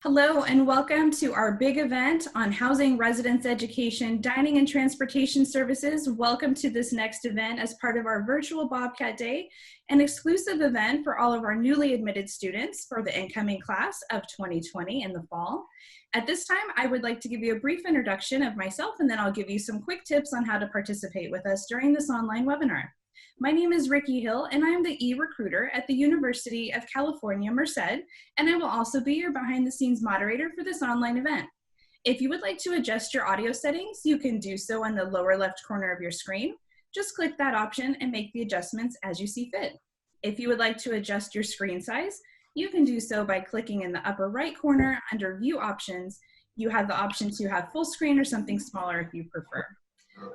Hello and welcome to our big event on housing, residence education, dining and transportation services. Welcome to this next event as part of our virtual Bobcat Day, an exclusive event for all of our newly admitted students for the incoming class of 2020 in the fall. At this time, I would like to give you a brief introduction of myself, and then I'll give you some quick tips on how to participate with us during this online webinar. My name is Ricky Hill, and I'm the e-recruiter at the University of California, Merced, and I will also be your behind-the-scenes moderator for this online event. If you would like to adjust your audio settings, you can do so on the lower left corner of your screen. Just click that option and make the adjustments as you see fit. If you would like to adjust your screen size, you can do so by clicking in the upper right corner under View Options. You have the option to have full screen or something smaller if you prefer.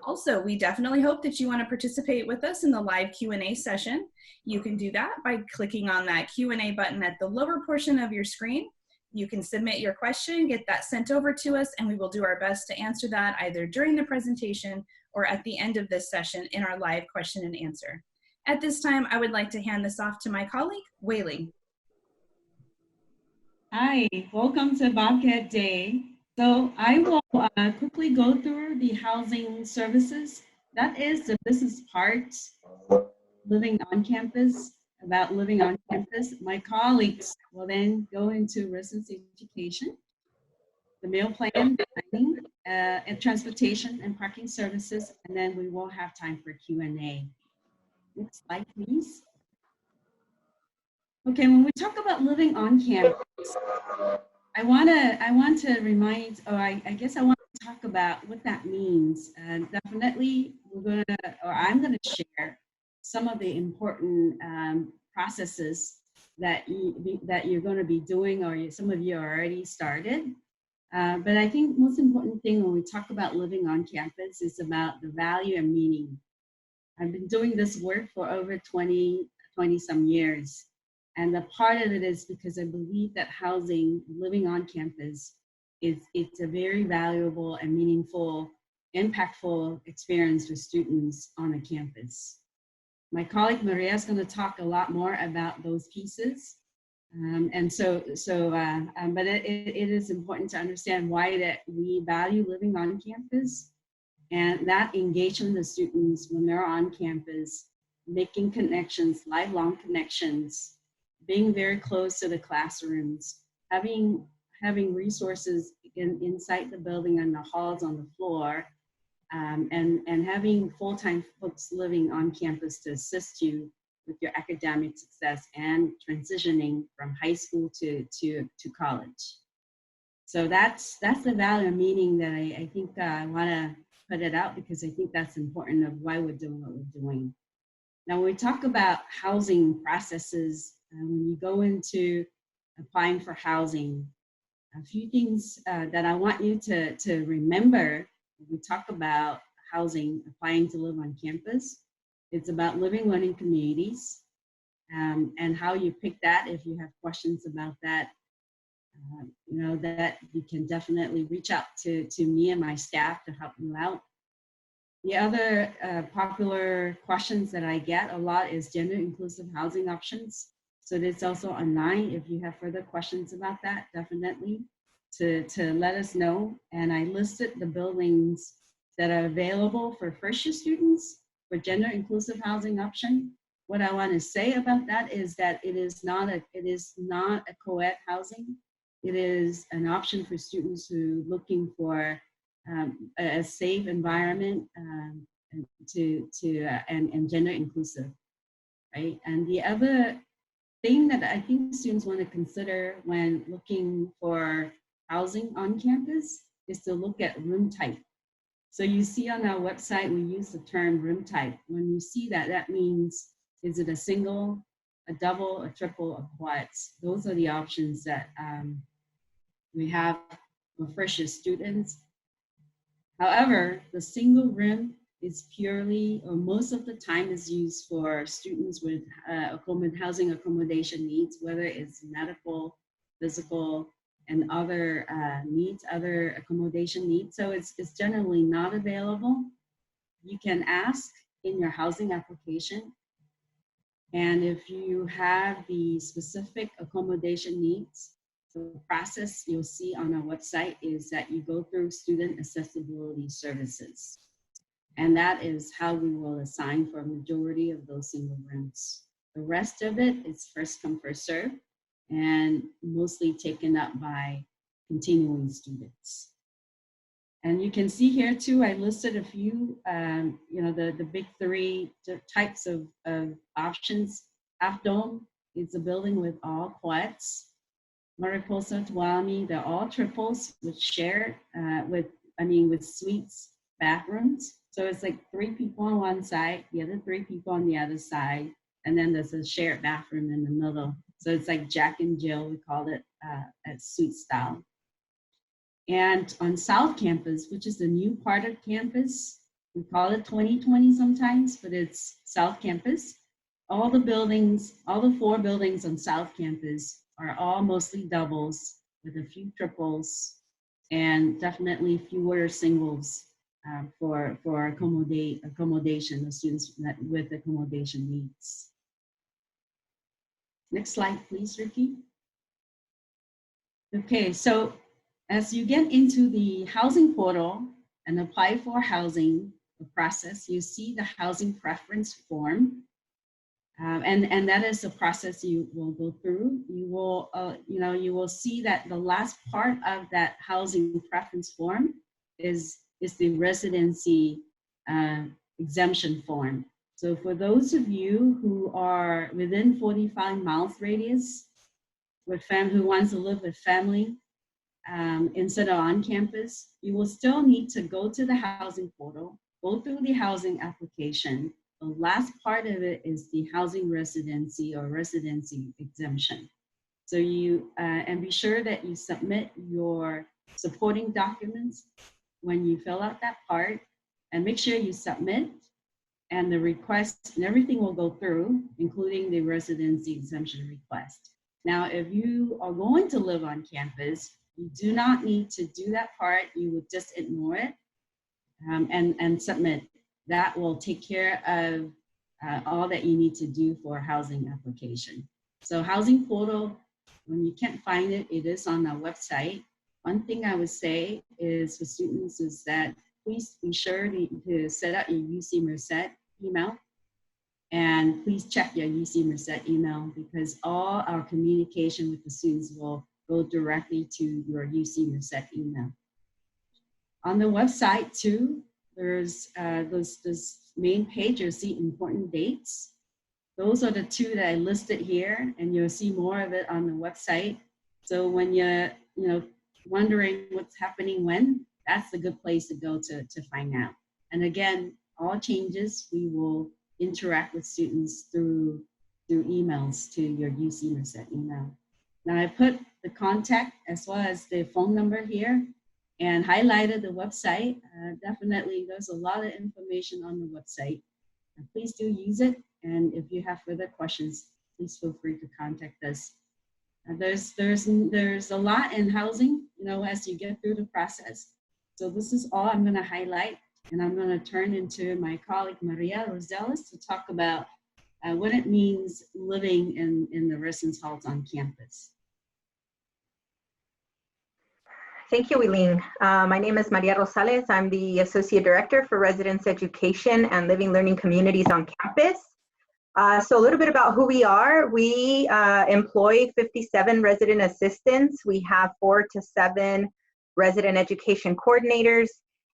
Also, we definitely hope that you want to participate with us in the live Q&A session. You can do that by clicking on that Q&A button at the lower portion of your screen. You can submit your question, get that sent over to us, and we will do our best to answer that either during the presentation or at the end of this session in our live question and answer. At this time, I would like to hand this off to my colleague, Whaley. Hi, welcome to Bobcat Day. So I will quickly go through the housing services. That is the business part, living on campus, about living on campus. My colleagues will then go into residence education, the meal plan, dining, and transportation and parking services, and then we will have time for Q&A. Next slide, please. Okay, when we talk about living on campus, I want to remind, or I guess I want to talk about what that means. And definitely, I'm gonna share some of the important processes that you're going to be doing, or some of you already started. But I think most important thing when we talk about living on campus is about the value and meaning. I've been doing this work for over 20 some years. And the part of it is because I believe that housing, living on campus, it's a very valuable and meaningful, impactful experience for students on a campus. My colleague Maria is going to talk a lot more about those pieces. But it is important to understand why that we value living on campus, and that engagement of students when they're on campus, making connections, lifelong connections, being very close to the classrooms, having resources inside the building and the halls on the floor, and having full-time folks living on campus to assist you with your academic success and transitioning from high school to college. So that's the value and meaning that I think I want to put it out, because I think that's important of why we're doing what we're doing. Now, when we talk about housing processes, when you go into applying for housing, a few things that I want you to remember when we talk about housing, applying to live on campus. It's about living, learning communities, and how you pick that. If you have questions about that, that you can definitely reach out to me and my staff to help you out. The other popular questions that I get a lot is gender inclusive housing options. So it's also online. If you have further questions about that, definitely to let us know. And I listed the buildings that are available for first year students for gender inclusive housing option. What I want to say about that is that it is not a co-ed housing. It is an option for students who are looking for a safe environment and gender inclusive, right? And the other thing that I think students want to consider when looking for housing on campus is to look at room type. So you see on our website, we use the term room type. When you see that, that means, is it a single, a double, a triple, a quad? Those are the options that we have for first year students. However, the single room is purely, or most of the time, is used for students with housing accommodation needs, whether it's medical, physical, and other needs, other accommodation needs. So it's generally not available. You can ask in your housing application. And if you have the specific accommodation needs, the process you'll see on our website is that you go through student accessibility services. And that is how we will assign for a majority of those single rooms. The rest of it is first come, first serve, and mostly taken up by continuing students. And you can see here too, I listed a few, the big three types of options. Half Dome is a building with all quads. Mariposa, Tuolumne, they're all triples with shared, with suites, bathrooms. So it's like 3 people on one side, the other 3 people on the other side, and then there's a shared bathroom in the middle. So it's like Jack and Jill, we call it at suite style. And on South Campus, which is the new part of campus, we call it 2020 sometimes, but it's South Campus. All the buildings, all the 4 buildings on South Campus are all mostly doubles with a few triples and definitely fewer singles for accommodation of students with accommodation needs. Next slide, please, Ricky. Okay, so as you get into the housing portal and apply for housing process, you see the housing preference form. And that is the process you will go through. You will see that the last part of that housing preference form is the residency exemption form. So for those of you who are within 45 miles radius with who wants to live with family instead of on campus, you will still need to go to the housing portal, go through the housing application. The last part of it is the housing residency or residency exemption. So and be sure that you submit your supporting documents when you fill out that part, and make sure you submit, and the request and everything will go through, including the residency exemption request. Now, if you are going to live on campus, you do not need to do that part. You would just ignore it and submit. That will take care of all that you need to do for housing application. So housing portal, when you can't find it, it is on our website. One thing I would say is for students is that please be sure to set up your UC Merced email, and please check your UC Merced email, because all our communication with the students will go directly to your UC Merced email. On the website too, there's this main page, you'll see important dates. Those are the 2 that I listed here, and you'll see more of it on the website. So when you're wondering what's happening when, that's a good place to go to find out. And again, all changes, we will interact with students through emails to your UC Merced email. Now I put the contact as well as the phone number here and highlighted the website. Definitely, there's a lot of information on the website. Please do use it. And if you have further questions, please feel free to contact us. There's a lot in housing, as you get through the process. So this is all I'm going to highlight, and I'm going to turn into my colleague Maria Rosales to talk about what it means living in the residence halls on campus. Thank you, Eileen. My name is Maria Rosales. I'm the Associate Director for Residence Education and Living Learning Communities on campus. So a little bit about who we are. We employ 57 resident assistants. We have 4 to 7 resident education coordinators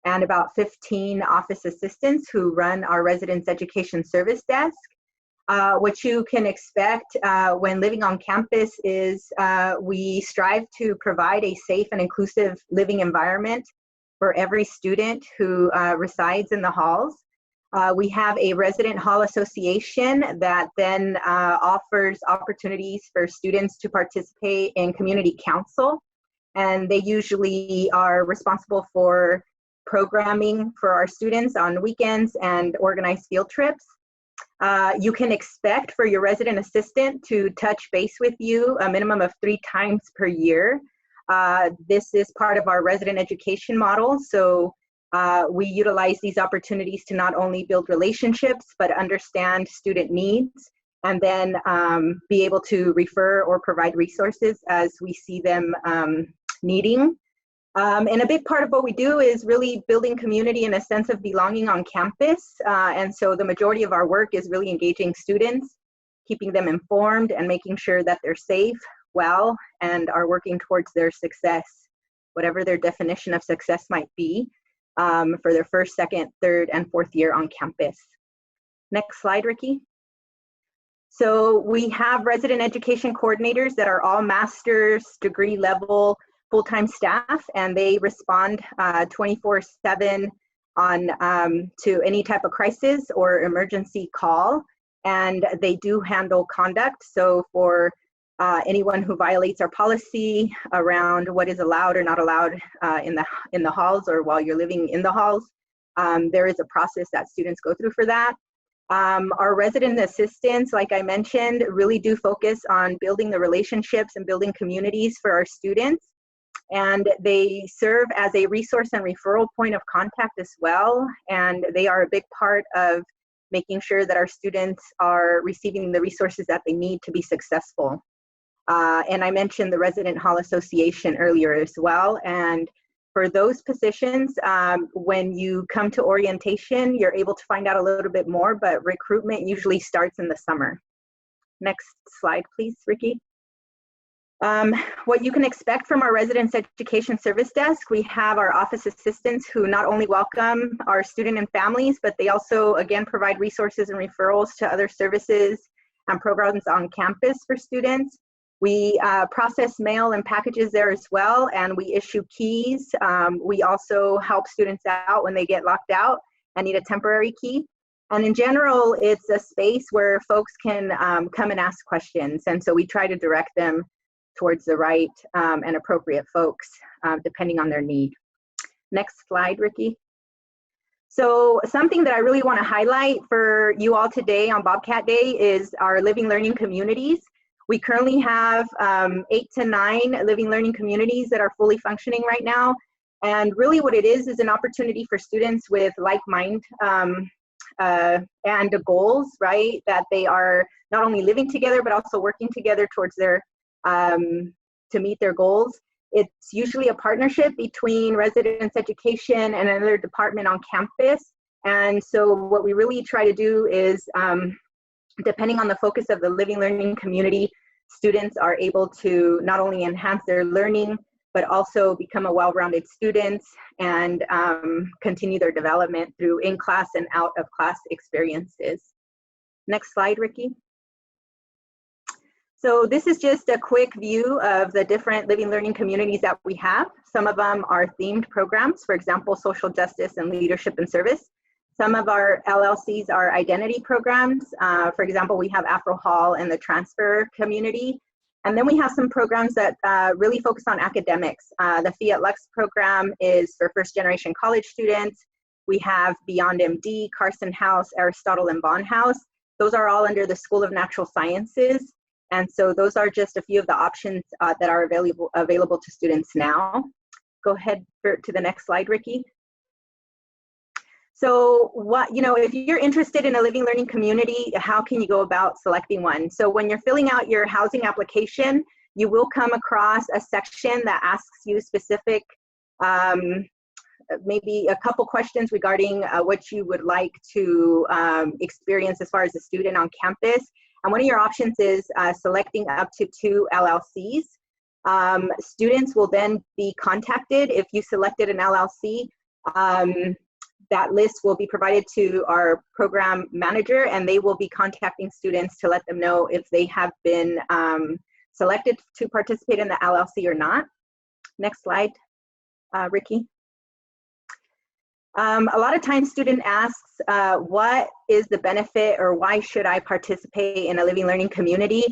and about 15 office assistants who run our residence education service desk. What you can expect when living on campus is we strive to provide a safe and inclusive living environment for every student who resides in the halls. We have a resident hall association that then offers opportunities for students to participate in community council, and they usually are responsible for programming for our students on weekends and organize field trips. You can expect for your resident assistant to touch base with you a minimum of 3 times per year. This is part of our resident education model, so we utilize these opportunities to not only build relationships, but understand student needs and then be able to refer or provide resources as we see them needing. And a big part of what we do is really building community and a sense of belonging on campus. And so the majority of our work is really engaging students, keeping them informed and making sure that they're safe, well, and are working towards their success, whatever their definition of success might be, for their first, second, third, and fourth year on campus. Next slide, Ricky. So we have resident education coordinators that are all master's degree level full-time staff, and they respond 24/7 on to any type of crisis or emergency call, and they do handle conduct. So for anyone who violates our policy around what is allowed or not allowed in the halls or while you're living in the halls, there is a process that students go through for that. Our resident assistants, like I mentioned, really do focus on building the relationships and building communities for our students. And they serve as a resource and referral point of contact as well. And they are a big part of making sure that our students are receiving the resources that they need to be successful. And I mentioned the Resident Hall Association earlier as well. And for those positions, when you come to orientation, you're able to find out a little bit more, but recruitment usually starts in the summer. Next slide, please, Ricky. What you can expect from our Residence Education Service Desk, we have our office assistants who not only welcome our student and families, but they also, again, provide resources and referrals to other services and programs on campus for students. We process mail and packages there as well, and we issue keys. We also help students out when they get locked out and need a temporary key. And in general, it's a space where folks can come and ask questions. And so we try to direct them towards the right and appropriate folks, depending on their need. Next slide, Ricky. So something that I really want to highlight for you all today on Bobcat Day is our living learning communities. We currently have 8 to 9 living learning communities that are fully functioning right now. And really what it is an opportunity for students with like mind and goals, right? That they are not only living together, but also working together towards their to meet their goals. It's usually a partnership between residence education and another department on campus. And so what we really try to do is, depending on the focus of the living learning community, students are able to not only enhance their learning, but also become a well-rounded student and continue their development through in-class and out-of-class experiences. Next slide, Ricky. So this is just a quick view of the different living learning communities that we have. Some of them are themed programs, for example, social justice and leadership and service. Some of our LLCs are identity programs. For example, we have Afro Hall and the transfer community. And then we have some programs that really focus on academics. The Fiat Lux program is for first generation college students. We have Beyond MD, Carson House, Aristotle and Bond House. Those are all under the School of Natural Sciences. And so those are just a few of the options that are available to students now. Go ahead to the next slide, Ricky. So if you're interested in a living learning community, how can you go about selecting one? So when you're filling out your housing application, you will come across a section that asks you specific, maybe a couple questions regarding what you would like to experience as far as a student on campus. And one of your options is selecting up to 2 LLCs. Students will then be contacted. If you selected an LLC, that list will be provided to our program manager, and they will be contacting students to let them know if they have been selected to participate in the LLC or not. Next slide, Ricky. A lot of times student asks, what is the benefit or why should I participate in a living learning community?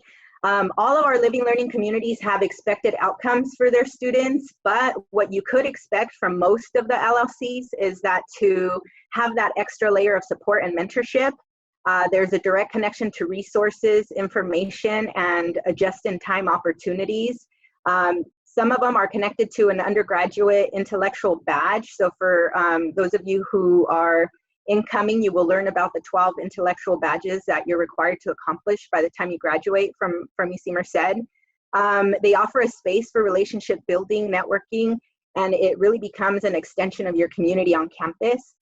All of our living learning communities have expected outcomes for their students, but what you could expect from most of the LLCs is that to have that extra layer of support and mentorship, there's a direct connection to resources, information, and just-in-time opportunities. Some of them are connected to an undergraduate intellectual badge. So for those of you who are Incoming, you will learn about the 12 intellectual badges that you're required to accomplish by the time you graduate from UC Merced. They offer a space for relationship building, networking, and it really becomes an extension of your community on campus.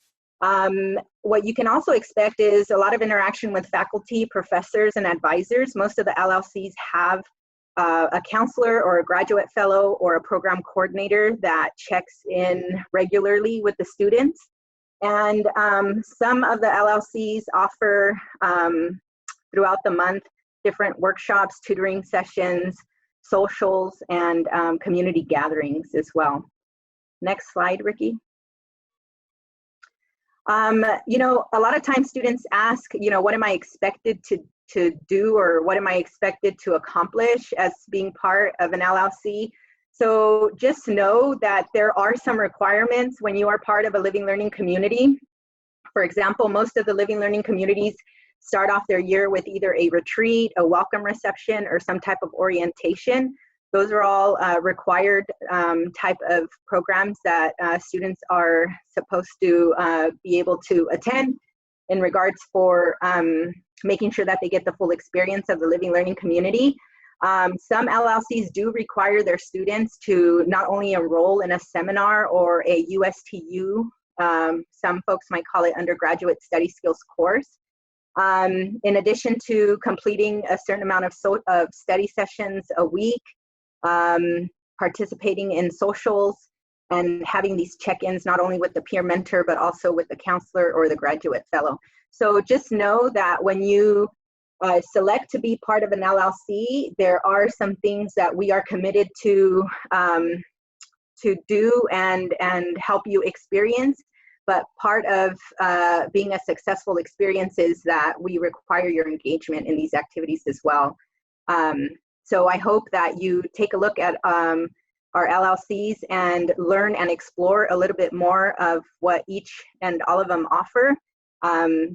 What you can also expect is a lot of interaction with faculty, professors, and advisors. Most of the LLCs have a counselor or a graduate fellow or a program coordinator that checks in regularly with the students. And some of the LLCs offer throughout the month different workshops, tutoring sessions, socials, and community gatherings as well. Next slide, Ricky. You know, a lot of times students ask, you know, what am I expected to do, or what am I expected to accomplish as being part of an LLC? So just know that there are some requirements when you are part of a living learning community. For example, most of the living learning communities start off their year with either a retreat, a welcome reception, or some type of orientation. Those are all required type of programs that students are supposed to be able to attend in regards for making sure that they get the full experience of the living learning community. Some LLCs do require their students to not only enroll in a seminar or a USTU, some folks might call it undergraduate study skills course. In addition to completing a certain amount of study sessions a week, participating in socials, and having these check-ins not only with the peer mentor, but also with the counselor or the graduate fellow. So just know that when you select to be part of an LLC, there are some things that we are committed to do and help you experience. But part of being a successful experience is that we require your engagement in these activities as well. So I hope that you take a look at our LLCs and learn and explore a little bit more of what each and all of them offer.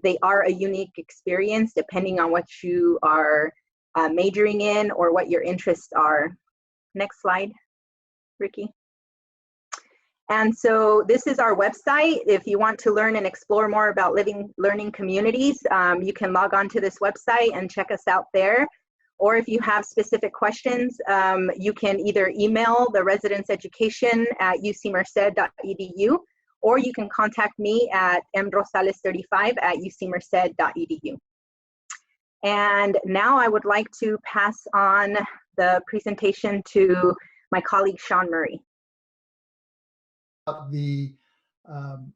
They are a unique experience depending on what you are majoring in or what your interests are. Next slide, Ricky. And so this is our website. If you want to learn and explore more about living learning communities, you can log on to this website and check us out there. Or if you have specific questions, you can either email the residence education at ucmerced.edu, or you can contact me at mrosales35@ucmerced.edu. And now I would like to pass on the presentation to my colleague, Sean Murray. The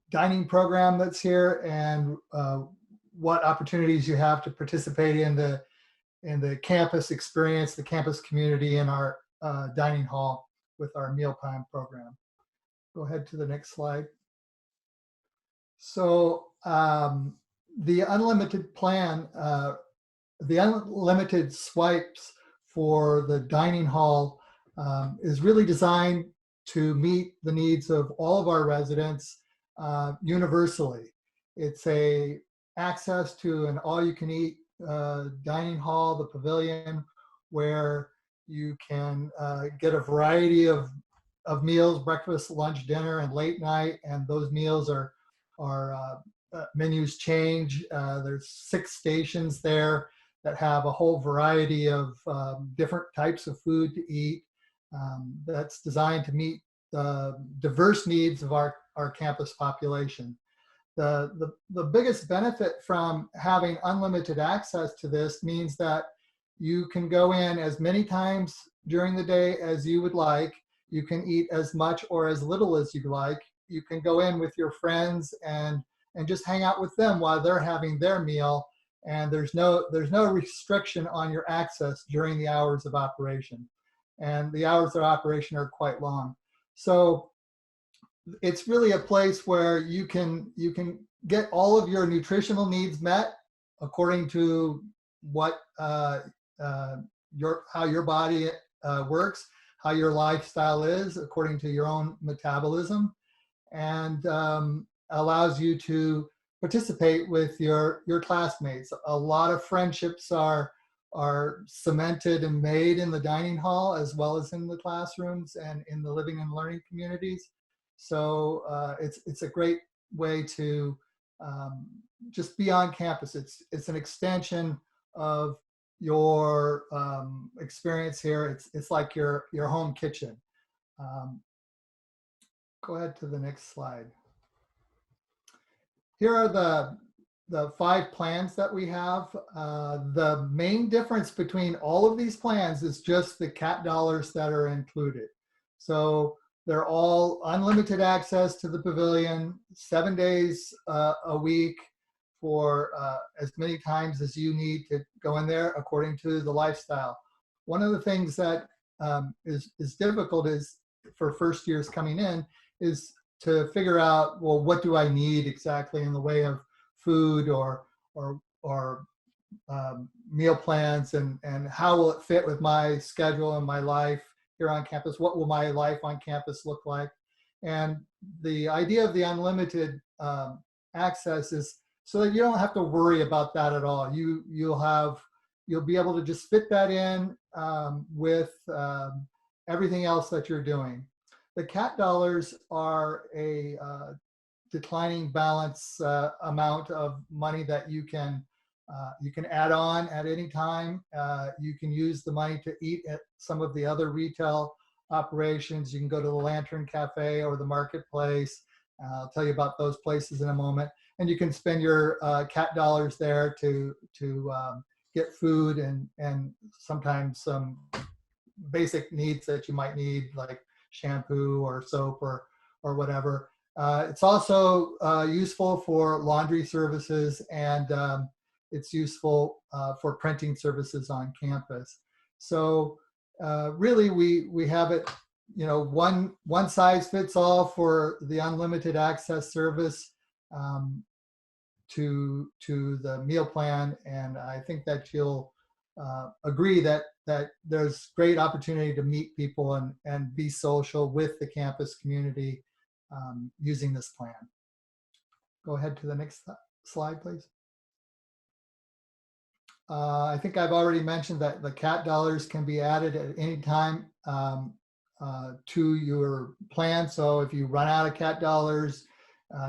dining program that's here and what opportunities you have to participate in the campus experience, the campus community in our dining hall with our mealtime program. Go ahead to the next slide. So the unlimited plan, the unlimited swipes for the dining hall is really designed to meet the needs of all of our residents universally. It's a access to an all-you-can-eat dining hall, the Pavilion, where you can get a variety of meals, breakfast, lunch, dinner, and late night, and those meals are menus change. There's 6 stations there that have a whole variety of different types of food to eat. That's designed to meet the diverse needs of our campus population. The biggest benefit from having unlimited access to this means that you can go in as many times during the day as you would like. You can eat as much or as little as you'd like. You can go in with your friends and just hang out with them while they're having their meal. And there's no restriction on your access during the hours of operation. And the hours of operation are quite long. So it's really a place where you can get all of your nutritional needs met according to what how your body works, how your lifestyle is, according to your own metabolism, and allows you to participate with your classmates. A lot of friendships are cemented and made in the dining hall as well as in the classrooms and in the living and learning communities. So it's a great way to just be on campus. It's an extension of your experience here. It's like your home kitchen. Go ahead to the next slide. Here are the 5 plans that we have. The main difference between all of these plans is just the CAT dollars that are included. So they're all unlimited access to the pavilion, 7 days a week for as many times as you need to go in there according to the lifestyle. One of the things that is difficult is for first years coming in is to figure out, well, what do I need exactly in the way of food or meal plans, and how will it fit with my schedule and my life here on campus? What will my life on campus look like? And the idea of the unlimited access is so that you don't have to worry about that at all. You'll be able to just fit that in with everything else that you're doing. The CAT dollars are a declining balance amount of money that you can add on at any time. You can use the money to eat at some of the other retail operations. You can go to the Lantern Cafe or the Marketplace. I'll tell you about those places in a moment. And you can spend your CAT dollars there to get food and sometimes some basic needs that you might need, like shampoo or soap or whatever. It's also useful for laundry services, and it's useful for printing services on campus. So really we have it, one size fits all for the unlimited access service to the meal plan. And I think that you'll agree that there's great opportunity to meet people and be social with the campus community using this plan. Go ahead to the next slide, please. I think I've already mentioned that the CAT dollars can be added at any time to your plan. So if you run out of CAT dollars,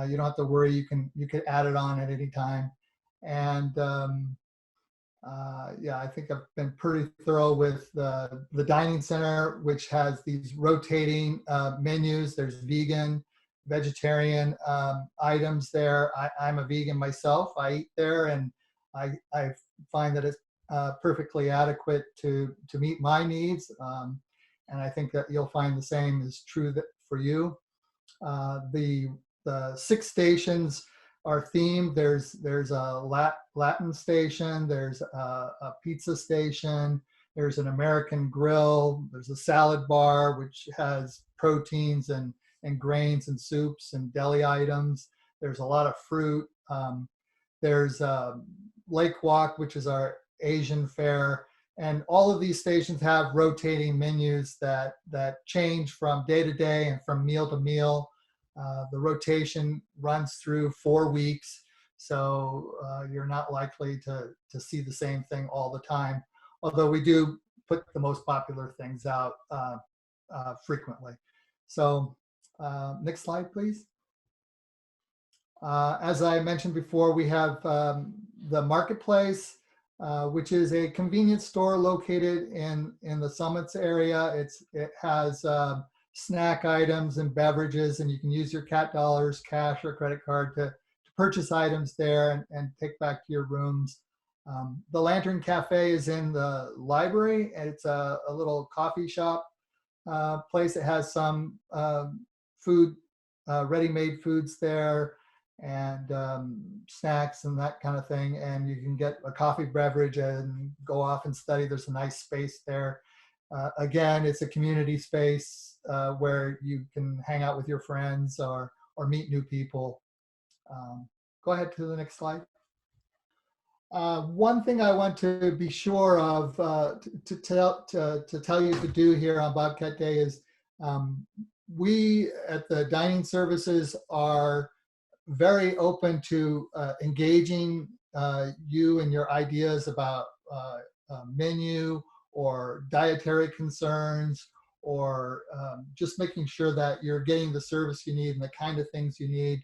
you don't have to worry. You can add it on at any time. And yeah, I think I've been pretty thorough with the dining center, which has these rotating menus. There's vegan, vegetarian items there. I'm a vegan myself. I eat there, and I find that it's perfectly adequate to meet my needs. And I think that you'll find the same is true for you. The 6 stations are themed. There's a Latin station, there's a pizza station, there's an American grill, there's a salad bar, which has proteins and grains and soups and deli items. There's a lot of fruit. There's Lake Walk, which is our Asian fare. And all of these stations have rotating menus that change from day to day and from meal to meal. The rotation runs through 4 weeks, so you're not likely to see the same thing all the time, although we do put the most popular things out frequently. So next slide, please. As I mentioned before, we have the Marketplace, which is a convenience store located in the Summits area. It has snack items and beverages, and you can use your CAT dollars, cash or credit card to purchase items there and take back to your rooms. The Lantern Cafe is in the library, and it's a little coffee shop place. It has some food, ready-made foods there, and snacks and that kind of thing. And you can get a coffee beverage and go off and study. There's a nice space there. Again, it's a community space where you can hang out with your friends or meet new people. Go ahead to the next slide. One thing I want to be sure of to tell you to do here on Bobcat Day is we at the dining services are very open to engaging you and your ideas about menu or dietary concerns, or just making sure that you're getting the service you need and the kind of things you need.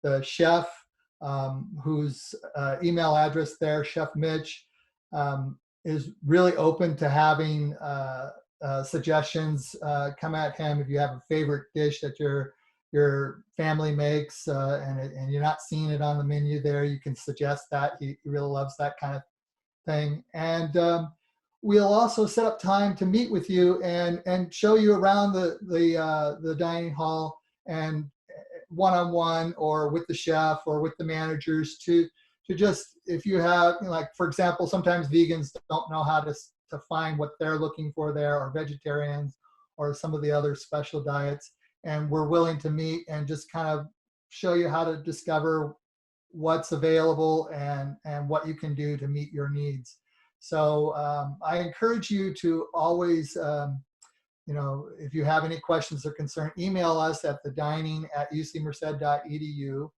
The chef whose email address there, Chef Mitch, is really open to having suggestions come at him. If you have a favorite dish that your family makes and you're not seeing it on the menu there, you can suggest that. He really loves that kind of thing. And we'll also set up time to meet with you and show you around the dining hall, and one-on-one or with the chef or with the managers to just, if you have, like, for example, sometimes vegans don't know how to find what they're looking for there, or vegetarians, or some of the other special diets. And we're willing to meet and just kind of show you how to discover what's available and what you can do to meet your needs. So I encourage you to always, if you have any questions or concern, email us at thedining@ucmerced.edu.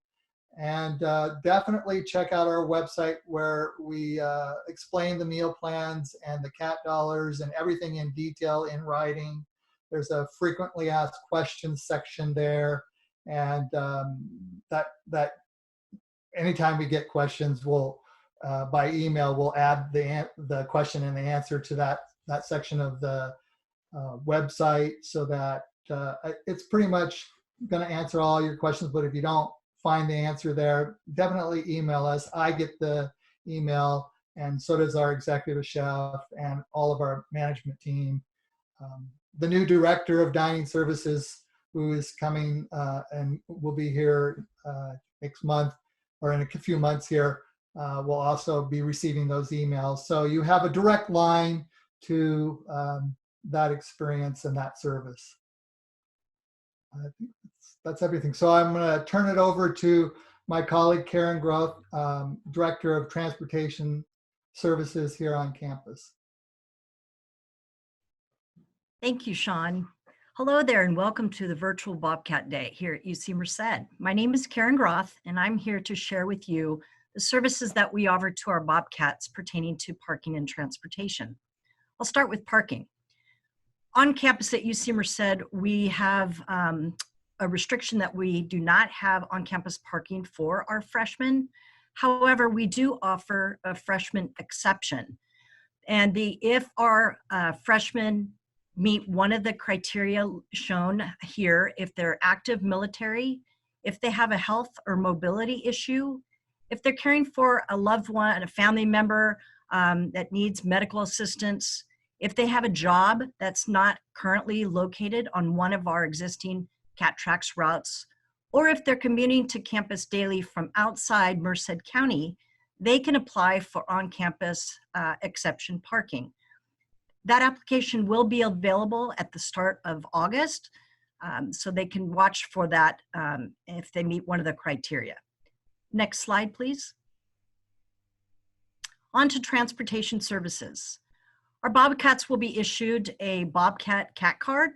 And definitely check out our website, where we explain the meal plans and the CAT dollars and everything in detail in writing. There's a frequently asked questions section there, and that anytime we get questions, we'll by email we'll add the question and the answer to that section of the website, so that it's pretty much going to answer all your questions. But if you don't find the answer there, definitely email us. I get the email, and so does our executive chef and all of our management team. The new director of dining services, who is coming and will be here next month, or in a few months here, will also be receiving those emails. So you have a direct line to that experience and that service. I think that's everything. So I'm going to turn it over to my colleague, Karen Groth, Director of Transportation Services here on campus. Thank you, Sean. Hello there, and welcome to the virtual Bobcat Day here at UC Merced. My name is Karen Groth, and I'm here to share with you the services that we offer to our Bobcats pertaining to parking and transportation. I'll start with parking. On campus at UC Merced, we have a restriction that we do not have on-campus parking for our freshmen. However, we do offer a freshman exception. And if our freshmen meet one of the criteria shown here, if they're active military, if they have a health or mobility issue, if they're caring for a loved one, a family member that needs medical assistance, if they have a job that's not currently located on one of our existing CAT Tracks routes, or if they're commuting to campus daily from outside Merced County, they can apply for on-campus exception parking. That application will be available at the start of August, so they can watch for that if they meet one of the criteria. Next slide, please. On to transportation services. Our Bobcats will be issued a Bobcat CAT card.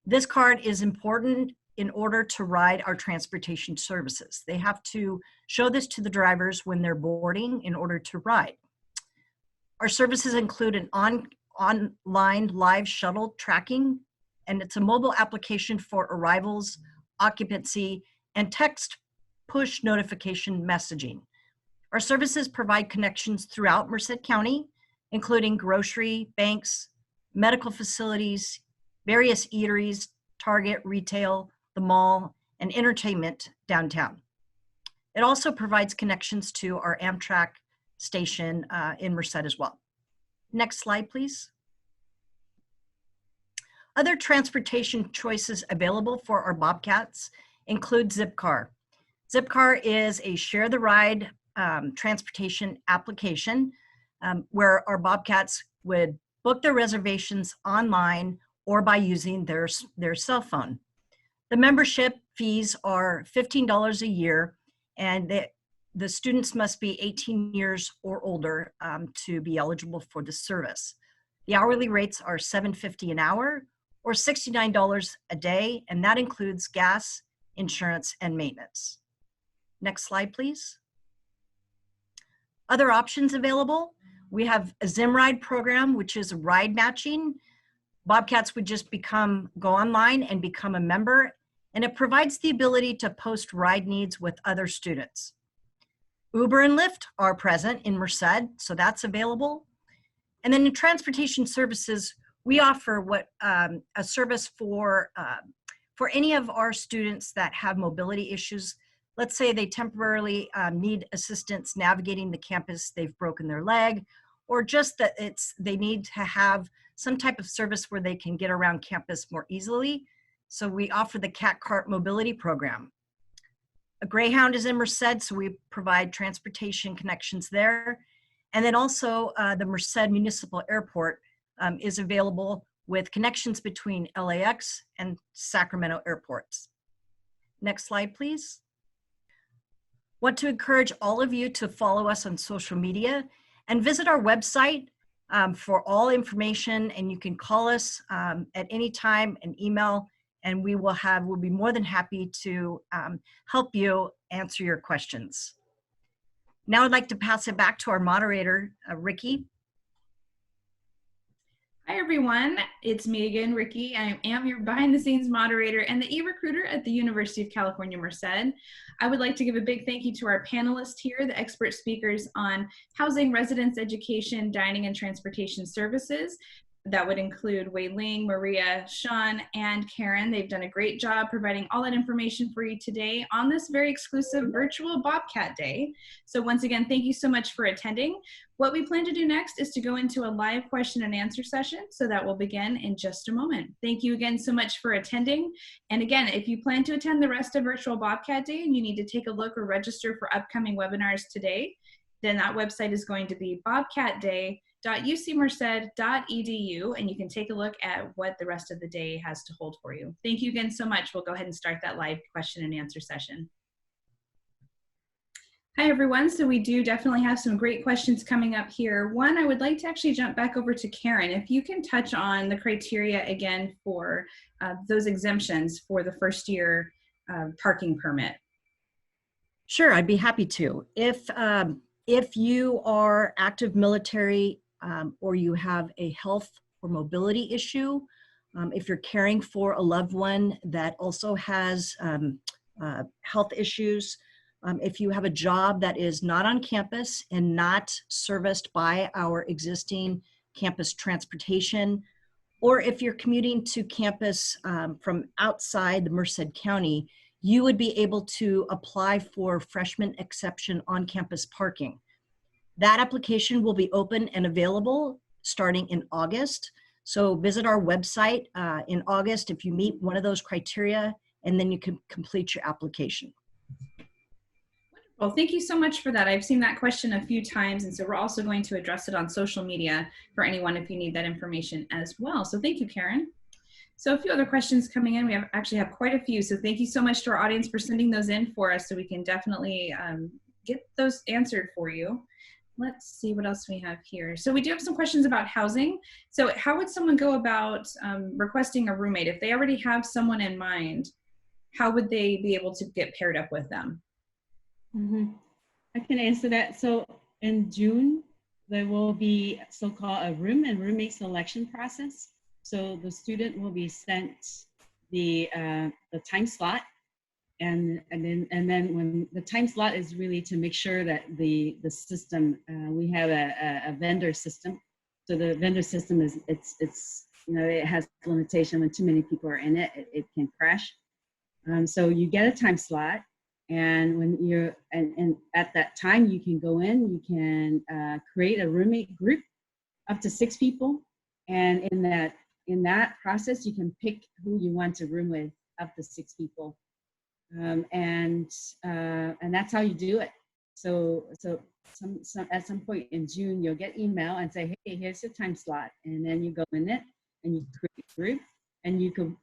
This card is important in order to ride our transportation services. They have to show this to the drivers when they're boarding in order to ride. Our services include an online live shuttle tracking, and it's a mobile application for arrivals, occupancy, and text push notification messaging. Our services provide connections throughout Merced County, including grocery, banks, medical facilities, various eateries, Target, retail, the mall, and entertainment downtown. It also provides connections to our Amtrak station in Merced as well. Next slide, please. Other transportation choices available for our Bobcats include Zipcar. Zipcar is a share the ride transportation application where our Bobcats would book their reservations online or by using their cell phone. The membership fees are $15 a year, and the students must be 18 years or older to be eligible for the service. The hourly rates are $7.50 an hour or $69 a day, and that includes gas, insurance, and maintenance. Next slide, please. Other options available. We have a Zimride program, which is ride matching. Bobcats would just go online and become a member, and it provides the ability to post ride needs with other students. Uber and Lyft are present in Merced, so that's available. And then in transportation services, we offer a service for any of our students that have mobility issues. Let's say they temporarily need assistance navigating the campus, they've broken their leg, or just that they need to have some type of service where they can get around campus more easily. So we offer the Cat Cart Mobility Program. A Greyhound is in Merced, so we provide transportation connections there. And then also the Merced Municipal Airport is available with connections between LAX and Sacramento airports. Next slide, please. Want to encourage all of you to follow us on social media and visit our website for all information, and you can call us at any time and email, and we'll be more than happy to help you answer your questions. Now I'd like to pass it back to our moderator, Ricky. Hi everyone, it's me again, Ricky. I am your behind the scenes moderator and the e-recruiter at the University of California, Merced. I would like to give a big thank you to our panelists here, the expert speakers on housing, residence education, dining, and transportation services. That would include Wei Ling, Maria, Sean, and Karen. They've done a great job providing all that information for you today on this very exclusive virtual Bobcat Day. So once again, thank you so much for attending. What we plan to do next is to go into a live question and answer session, so that will begin in just a moment. Thank you again so much for attending. And again, if you plan to attend the rest of virtual Bobcat Day and you need to take a look or register for upcoming webinars today, then that website is going to be bobcatday.ucmerced.edu, and you can take a look at what the rest of the day has to hold for you. Thank you again so much. We'll go ahead and start that live question and answer session. Hi everyone, so we do definitely have some great questions coming up here. One, I would like to actually jump back over to Karen. If you can touch on the criteria again for those exemptions for the first year parking permit. Sure, I'd be happy to. If you are active military or you have a health or mobility issue, if you're caring for a loved one that also has health issues, if you have a job that is not on campus and not serviced by our existing campus transportation, or if you're commuting to campus from outside the Merced County, you would be able to apply for freshman exception on-campus parking. That application will be open and available starting in August. So visit our website in August if you meet one of those criteria, and then you can complete your application. Well, thank you so much for that. I've seen that question a few times, and so we're also going to address it on social media for anyone if you need that information as well. So thank you, Karen. So a few other questions coming in. We actually have quite a few. So thank you so much to our audience for sending those in for us, so we can definitely get those answered for you. Let's see what else we have here. So we do have some questions about housing. So how would someone go about requesting a roommate? If they already have someone in mind, how would they be able to get paired up with them? I can answer that. So in June, there will be so-called a room and roommate selection process. So the student will be sent the time slot, and then when the time slot is really to make sure that the system, we have a vendor system. So the vendor system is it has limitation. When too many people are in it, it can crash. So you get a time slot, and when you're and at that time you can go in, you can create a roommate group up to 6 people, and in that process you can pick who you want to room with up to 6 people, and that's how you do it. So at some point in June you'll get email and say, hey, here's your time slot, and then you go in it and you create a group. And you can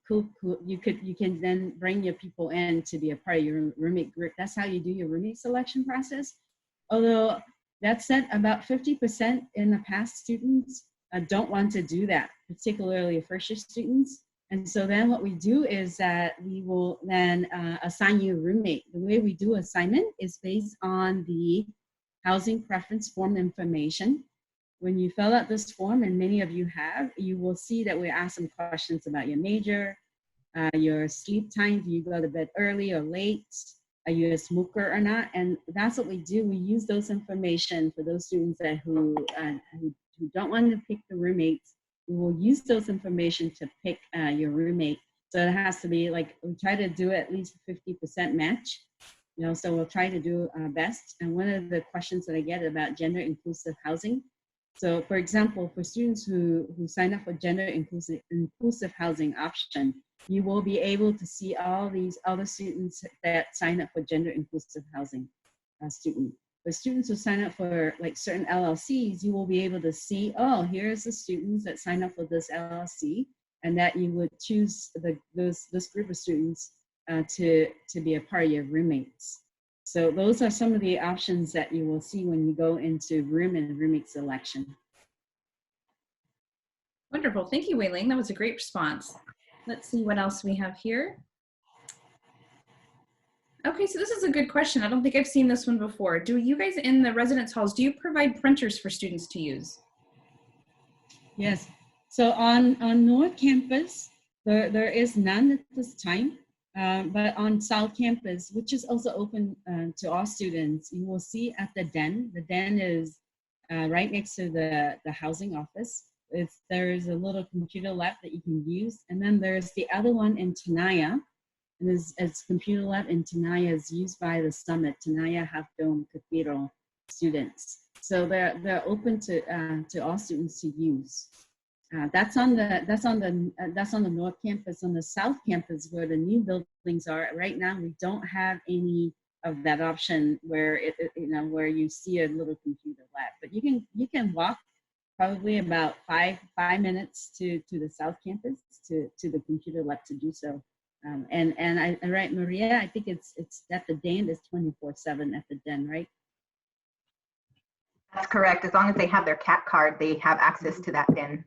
then bring your people in to be a part of your roommate group. That's how you do your roommate selection process. Although that said, about 50% in the past students don't want to do that, particularly first-year students. And so then what we do is that we will then assign you a roommate. The way we do assignment is based on the housing preference form information. When you fill out this form, and many of you have, you will see that we ask some questions about your major, your sleep time, do you go to bed early or late, are you a smoker or not? And that's what we do. We use those information for those students that who don't want to pick the roommates. We will use those information to pick your roommate. So it has to be like, we try to do at least 50% match. So we'll try to do our best. And one of the questions that I get about gender inclusive housing. So for example, for students who sign up for gender inclusive housing option, you will be able to see all these other students that sign up for gender inclusive housing student. For students who sign up for like certain LLCs, you will be able to see, oh, here's the students that sign up for this LLC, and that you would choose this group of students to be a part of your roommates. So those are some of the options that you will see when you go into room and roommate selection. Wonderful. Thank you, Wei Ling. That was a great response. Let's see what else we have here. Okay, so this is a good question. I don't think I've seen this one before. Do you guys in the residence halls, do you provide printers for students to use? Yes. So on North Campus, there is none at this time. But on South Campus, which is also open to all students, you will see at the Den. The Den is right next to the housing office. There is a little computer lab that you can use. And then there's the other one in Tenaya. And it's computer lab in Tenaya is used by the Summit, Tenaya Half Dome Cathedral students. So they're open to all students to use. That's on the North Campus. On the South Campus, where the new buildings are right now, we don't have any of that option where where you see a little computer lab. But you can walk probably about five minutes to the South Campus to the computer lab to do so. And right, Maria, I think it's at the Den. It's 24/7 at the Den, right? That's correct. As long as they have their CAT card, they have access to that Den.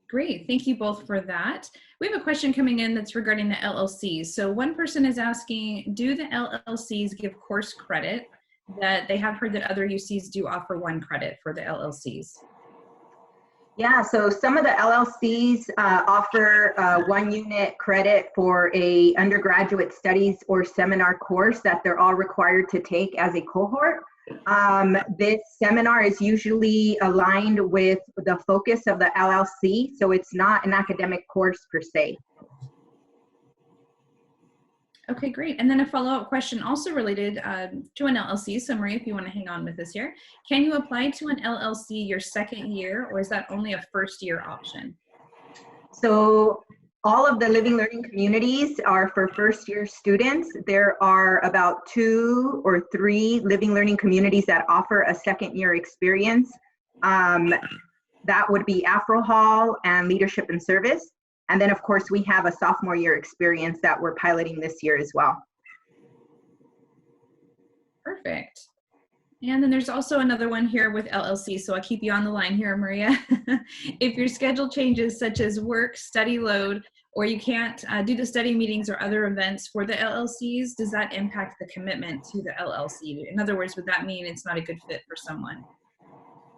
Great, thank you both for that. We have a question coming in that's regarding the LLCs. So one person is asking, do the LLCs give course credit? That they have heard that other UCs do offer 1 credit for the LLCs. Yeah, so some of the LLCs offer 1 unit credit for a undergraduate studies or seminar course that they're all required to take as a cohort. This seminar is usually aligned with the focus of the LLC, so it's not an academic course per se. Okay, great. And then a follow-up question also related to an LLC. So Maria, if you want to hang on with us here, can you apply to an LLC your 2nd year, or is that only a 1st year option? So all of the living learning communities are for 1st year students. There are about 2 or 3 living learning communities that offer a 2nd year experience. That would be Afro Hall and Leadership and Service. And then of course we have a sophomore year experience that we're piloting this year as well. Perfect. And then there's also another one here with LLC, so I'll keep you on the line here, Maria. If your schedule changes, such as work, study load, or you can't do the study meetings or other events for the LLCs, does that impact the commitment to the LLC? In other words, would that mean it's not a good fit for someone?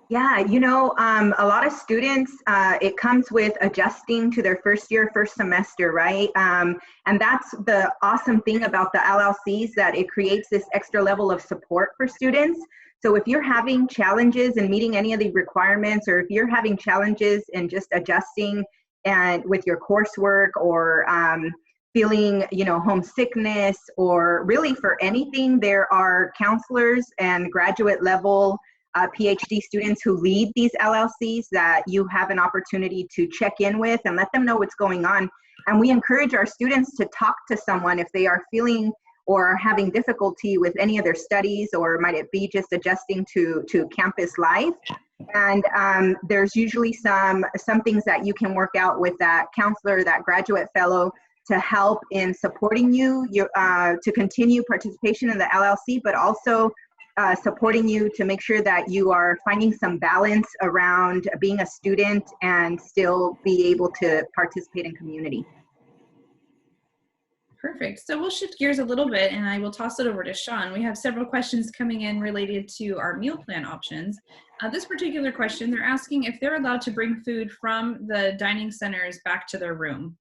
Yeah, a lot of students, it comes with adjusting to their 1st year, 1st semester, right? And that's the awesome thing about the LLCs, that it creates this extra level of support for students. So if you're having challenges in meeting any of the requirements, or if you're having challenges in just adjusting and with your coursework, or feeling, homesickness, or really for anything, there are counselors and graduate level PhD students who lead these LLCs that you have an opportunity to check in with and let them know what's going on. And we encourage our students to talk to someone if they are feeling or having difficulty with any of their studies, or might it be just adjusting to campus life. And there's usually some things that you can work out with that counselor, that graduate fellow, to help in supporting you to continue participation in the LLC, but also supporting you to make sure that you are finding some balance around being a student and still be able to participate in community. Perfect. So we'll shift gears a little bit and I will toss it over to Sean. We have several questions coming in related to our meal plan options. This particular question, they're asking if they're allowed to bring food from the dining centers back to their room.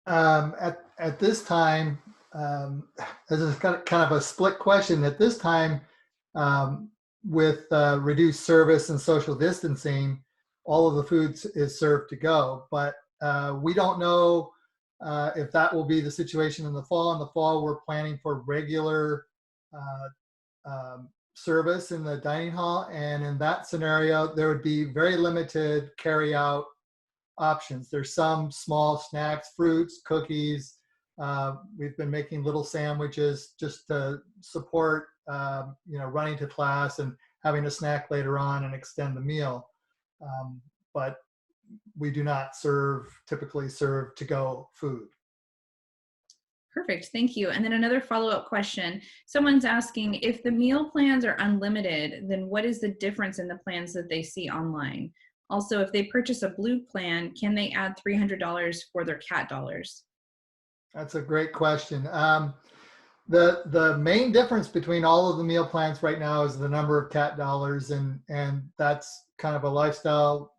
At this time, this is kind of a split question. At this time, with reduced service and social distancing, all of the food is served to go. But we don't know if that will be the situation in the fall. In the fall, we're planning for regular service in the dining hall. And in that scenario, there would be very limited carry-out options. There's some small snacks, fruits, cookies. We've been making little sandwiches just to support, running to class and having a snack later on and extend the meal. But we do not typically serve to-go food. Perfect, thank you. And then another follow-up question. Someone's asking, if the meal plans are unlimited, then what is the difference in the plans that they see online? Also, if they purchase a blue plan, can they add $300 for their CAT dollars? That's a great question. The main difference between all of the meal plans right now is the number of CAT dollars, and that's kind of a lifestyle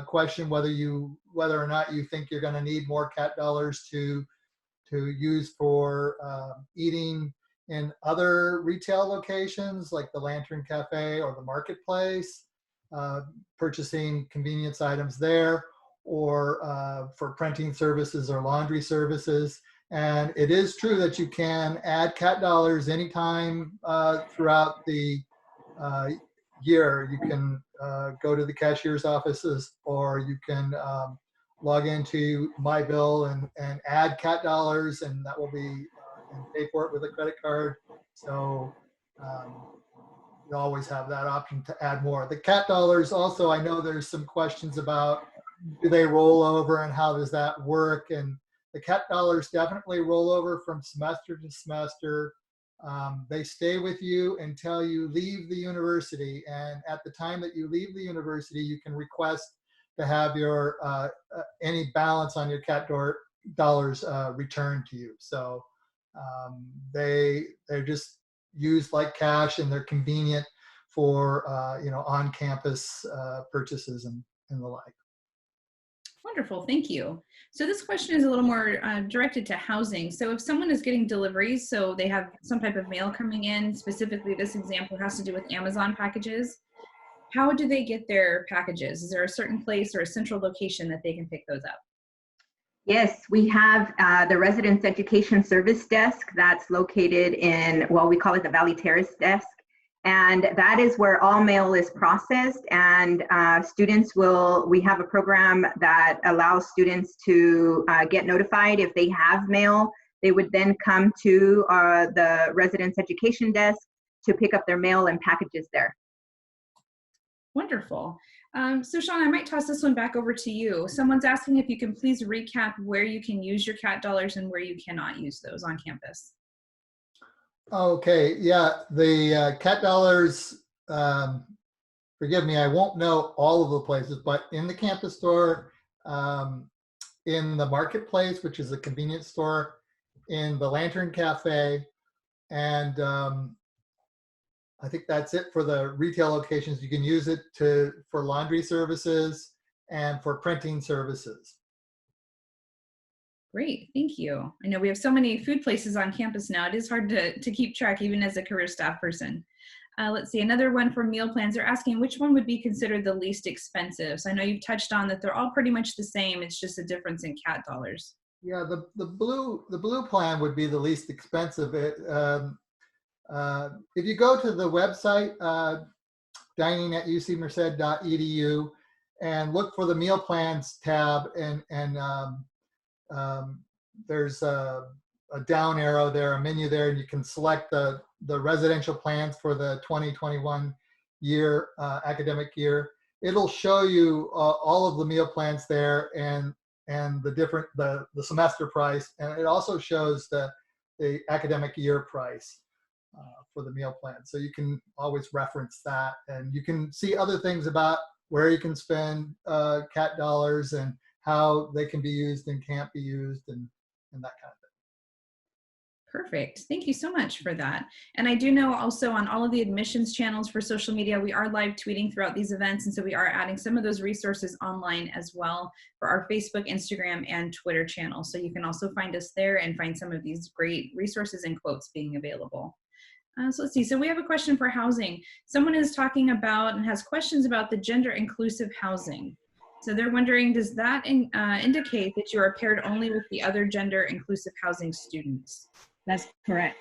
question, whether or not you think you're going to need more CAT dollars to use for eating in other retail locations like the Lantern Cafe or the Marketplace, purchasing convenience items there, or for printing services or laundry services. And it is true that you can add CAT dollars anytime throughout the year. You can go to the cashier's offices, or you can log into My Bill and add CAT dollars, and that will be and pay for it with a credit card. So you always have that option to add more. The CAT dollars also, I know there's some questions about, do they roll over and how does that work? And the CAT dollars definitely roll over from semester to semester. They stay with you until you leave the university. And at the time that you leave the university, you can request to have your any balance on your CAT dollars returned to you. So they're just used like cash, and they're convenient for on-campus purchases and the like. Wonderful, thank you. So this question is a little more directed to housing. So if someone is getting deliveries, so they have some type of mail coming in, specifically this example has to do with Amazon packages, how do they get their packages? Is there a certain place or a central location that they can pick those up? Yes, we have the Residence Education Service Desk that's located in, well, we call it the Valley Terrace Desk. And that is where all mail is processed, and we have a program that allows students to get notified if they have mail. They would then come to the Residence Education Desk to pick up their mail and packages there. Wonderful. So Sean, I might toss this one back over to you. Someone's asking if you can please recap where you can use your CAT dollars and where you cannot use those on campus. Okay, yeah, the CAT dollars, forgive me, I won't know all of the places, but in the campus store, in the Marketplace, which is a convenience store, in the Lantern Cafe, and I think that's it for the retail locations. You can use it for laundry services and for printing services. Great, thank you. I know we have so many food places on campus now. It is hard to keep track even as a career staff person. Let's see, another one for meal plans. They're asking which one would be considered the least expensive. So I know you've touched on that they're all pretty much the same. It's just a difference in CAT dollars. Yeah, the blue plan would be the least expensive. If you go to the website, dining@ucmerced.edu, and look for the meal plans tab, and there's a down arrow there, a menu there, and you can select the residential plans for the 2021 year, academic year. It'll show you all of the meal plans there, and the semester price, and it also shows the academic year price for the meal plan. So you can always reference that, and you can see other things about where you can spend CAT dollars and how they can be used and can't be used, and that kind of thing. Perfect. Thank you so much for that. And I do know also on all of the admissions channels for social media, we are live tweeting throughout these events. And so we are adding some of those resources online as well for our Facebook, Instagram, and Twitter channels. So you can also find us there and find some of these great resources and quotes being available. So let's see. So we have a question for housing. Someone is talking about and has questions about the gender inclusive housing. So they're wondering, does that indicate that you are paired only with the other gender inclusive housing students? That's correct.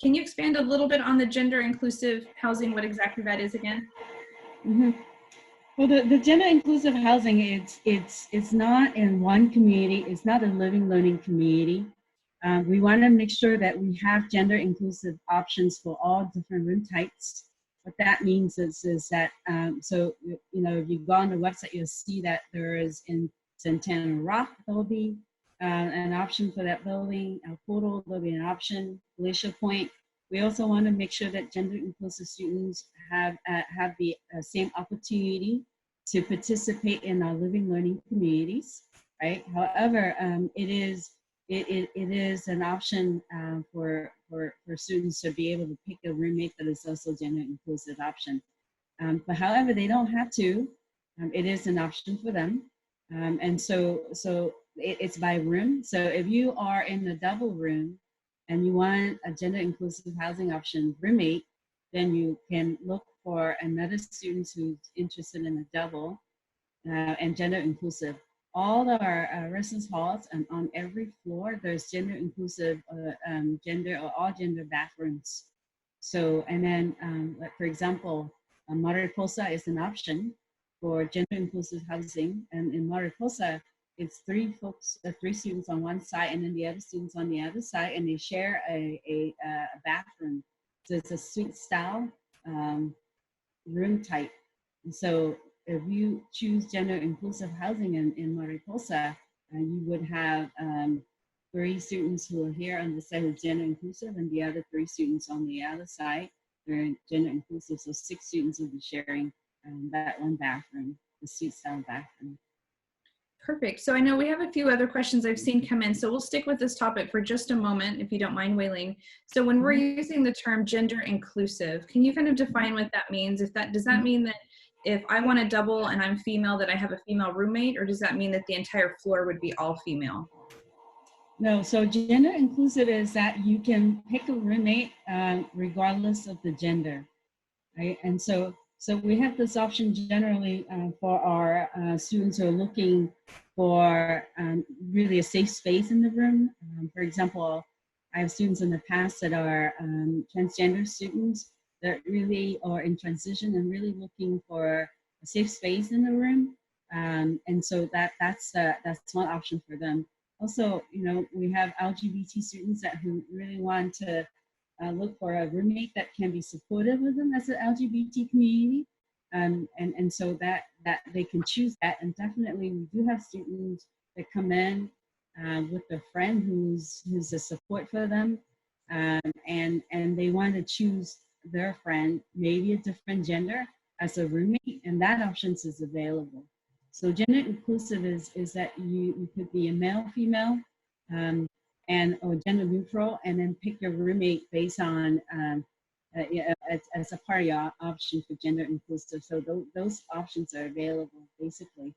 Can you expand a little bit on the gender inclusive housing, what exactly that is again? Mm-hmm. Well, the gender inclusive housing, it's not in one community. It's not a living learning community. We want to make sure that we have gender inclusive options for all different room types. What that means is that, so, you know, if you go on the website, you'll see that there is in Santana Rock, there will be an option for that building. Portal, there'll be an option. Glacier Point. We also want to make sure that gender inclusive students have the same opportunity to participate in our living learning communities, right? However, it is an option for students to be able to pick a roommate that is also gender inclusive option. But however, they don't have to. It is an option for them. And so it's by room. So if you are in the double room and you want a gender inclusive housing option roommate, then you can look for another student who's interested in a double and gender inclusive. All of our residence halls and on every floor, there's gender inclusive gender or all gender bathrooms. So, and then like for example, Mariposa is an option for gender inclusive housing. And in Mariposa, it's three students on one side and then the other students on the other side, and they share a bathroom. So it's a suite style room type. And so if you choose gender inclusive housing in Mariposa, you would have 3 students who are here on the side who are gender inclusive, and the other 3 students on the other side are gender inclusive. So 6 students will be sharing that one bathroom, the suite style bathroom. Perfect. So I know we have a few other questions I've seen come in, so we'll stick with this topic for just a moment, if you don't mind, Wei-Ling. So when we're using the term gender inclusive, can you kind of define what that means? Does that mean that if I want a double and I'm female, that I have a female roommate, or does that mean that the entire floor would be all female? No, so gender inclusive is that you can pick a roommate regardless of the gender, right? And so we have this option generally for our students who are looking for really a safe space in the room. For example, I have students in the past that are transgender students that really are in transition and really looking for a safe space in the room. And so that's one option for them. Also, you know, we have LGBT students who really want to look for a roommate that can be supportive of them as an LGBT community. And so that they can choose that. And definitely we do have students that come in with a friend who's a support for them. And they want to choose their friend, maybe a different gender, as a roommate, and that option is available. So gender inclusive is that you could be a male, female, or gender neutral, and then pick your roommate based on as a part of your option for gender inclusive. So those options are available basically.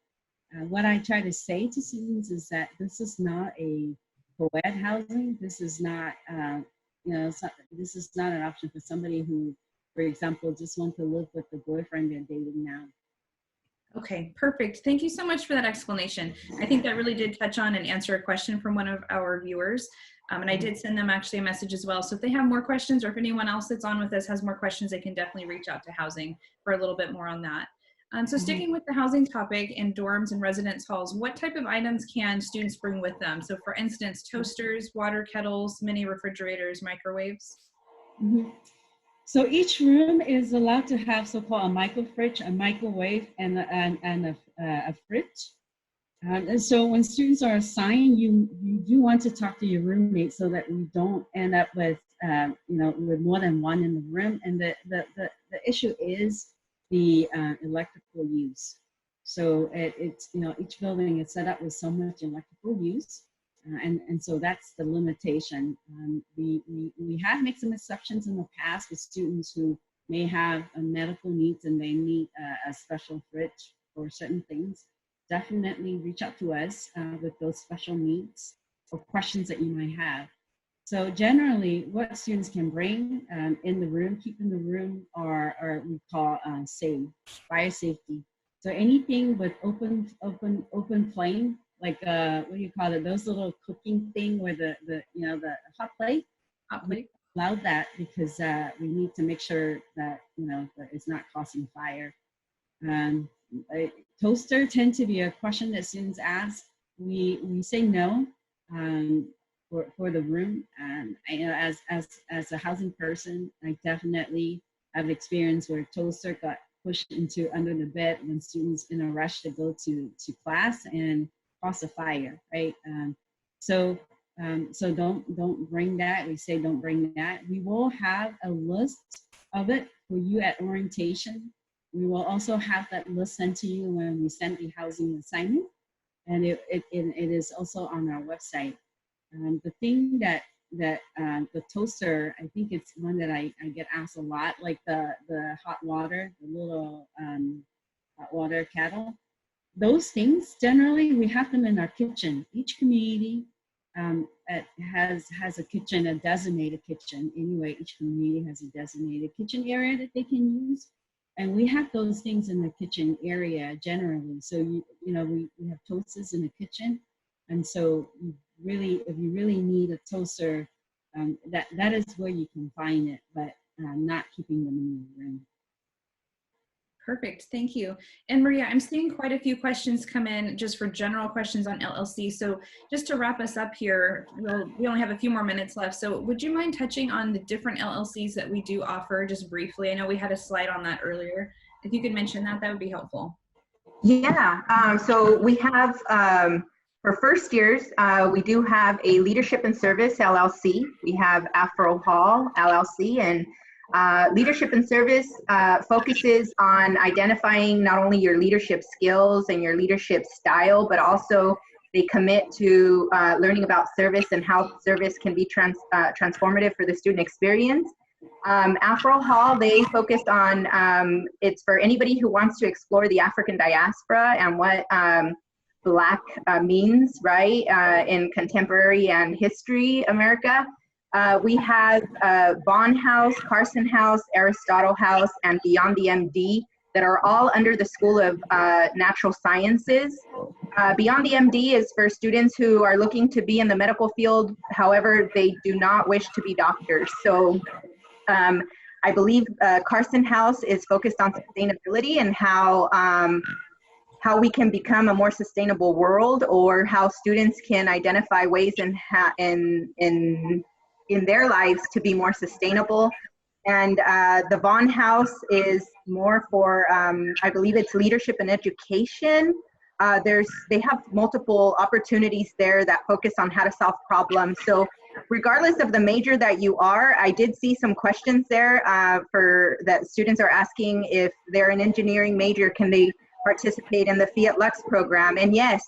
What I try to say to students is that this is not a co-ed housing. This is not this is not an option for somebody who, for example, just wants to live with the boyfriend they're dating now. Okay, perfect. Thank you so much for that explanation. I think that really did touch on and answer a question from one of our viewers. And I did send them actually a message as well. So if they have more questions, or if anyone else that's on with us has more questions, they can definitely reach out to housing for a little bit more on that. So sticking with the housing topic in dorms and residence halls, what type of items can students bring with them? So for instance, toasters, water kettles, mini refrigerators, microwaves? Mm-hmm. So each room is allowed to have so-called a micro fridge, a microwave, and a fridge. And so when students are assigned, you do want to talk to your roommate so that we don't end up with with more than one in the room. And the issue is the electrical use. So it's each building is set up with so much electrical use. And so that's the limitation. We have made some exceptions in the past with students who may have medical needs and they need a special fridge for certain things. Definitely reach out to us with those special needs or questions that you might have. So generally, what students can bring in the room, keep in the room, are we call fire safety. So anything with open flame, like what do you call it? Those little cooking thing where the hot plate. We allow that because we need to make sure that that it's not causing fire. Toaster tend to be a question that students ask. We say no. For the room, and as a housing person, I definitely have experience where toaster got pushed into under the bed when students in a rush to go to class and cause a fire, right? So don't bring that. We say don't bring that. We will have a list of it for you at orientation. We will also have that list sent to you when we send the housing assignment, and it is also on our website. The thing that the toaster, I think it's one that I get asked a lot, like the hot water, the little hot water kettle. Those things, generally, we have them in our kitchen. Each community has a kitchen, a designated kitchen. Anyway, each community has a designated kitchen area that they can use. And we have those things in the kitchen area generally. So, we have toasters in the kitchen. And so if you really need a toaster, that is where you can find it, but not keeping them in your room. Perfect, thank you. And Maria, I'm seeing quite a few questions come in just for general questions on LLC. So just to wrap us up here, we only have a few more minutes left. So would you mind touching on the different LLCs that we do offer just briefly? I know we had a slide on that earlier. If you could mention that, that would be helpful. Yeah, so we have, for first years, we do have a Leadership and Service LLC. We have Afro Hall LLC, and Leadership and Service focuses on identifying not only your leadership skills and your leadership style, but also they commit to learning about service and how service can be transformative for the student experience. Afro Hall, they focused on, it's for anybody who wants to explore the African diaspora and what Black means, right, in contemporary and history America. We have Bond House, Carson House, Aristotle House, and Beyond the MD that are all under the School of Natural Sciences. Beyond the MD is for students who are looking to be in the medical field, however, they do not wish to be doctors. So I believe Carson House is focused on sustainability and how we can become a more sustainable world, or how students can identify ways in their lives to be more sustainable. And the Vaughn House is more for, I believe it's leadership and education. They have multiple opportunities there that focus on how to solve problems. So regardless of the major that you are, I did see some questions there for that students are asking if they're an engineering major, can they participate in the Fiat Lux program? And yes,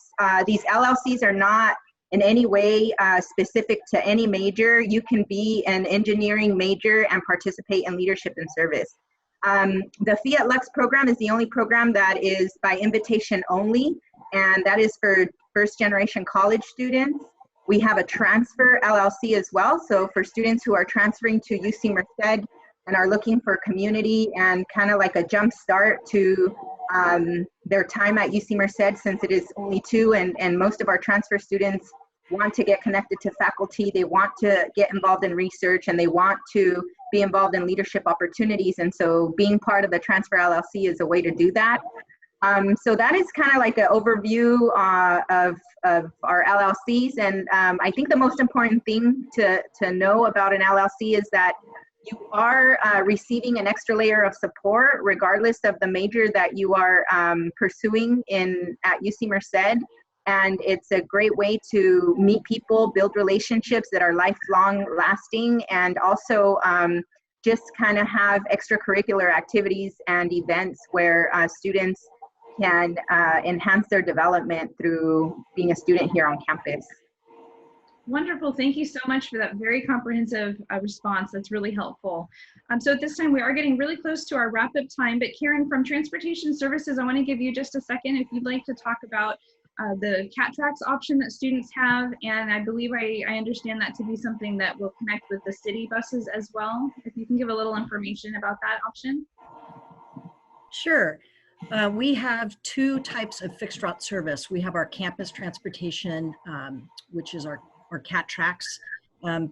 these LLCs are not in any way specific to any major. You can be an engineering major and participate in leadership and service. The Fiat Lux program is the only program that is by invitation only, and that is for first generation college students. We have a transfer LLC as well. So for students who are transferring to UC Merced and are looking for community and kind of like a jump start to their time at UC Merced, since it is only 2 and most of our transfer students want to get connected to faculty, they want to get involved in research, and they want to be involved in leadership opportunities. And so being part of the Transfer LLC is a way to do that. So that is kind of like an overview of our LLCs. And I think the most important thing to know about an LLC is that you are receiving an extra layer of support regardless of the major that you are pursuing at UC Merced. And it's a great way to meet people, build relationships that are lifelong lasting, and also just kind of have extracurricular activities and events where students can enhance their development through being a student here on campus. Wonderful. Thank you so much for that very comprehensive response. That's really helpful. So at this time, we are getting really close to our wrap-up time, but Karen, from Transportation Services, I want to give you just a second if you'd like to talk about the cat tracks option that students have, and I believe I understand that to be something that will connect with the city buses as well. If you can give a little information about that option. Sure. We have two types of fixed route service. We have our campus transportation, which is our CAT tracks,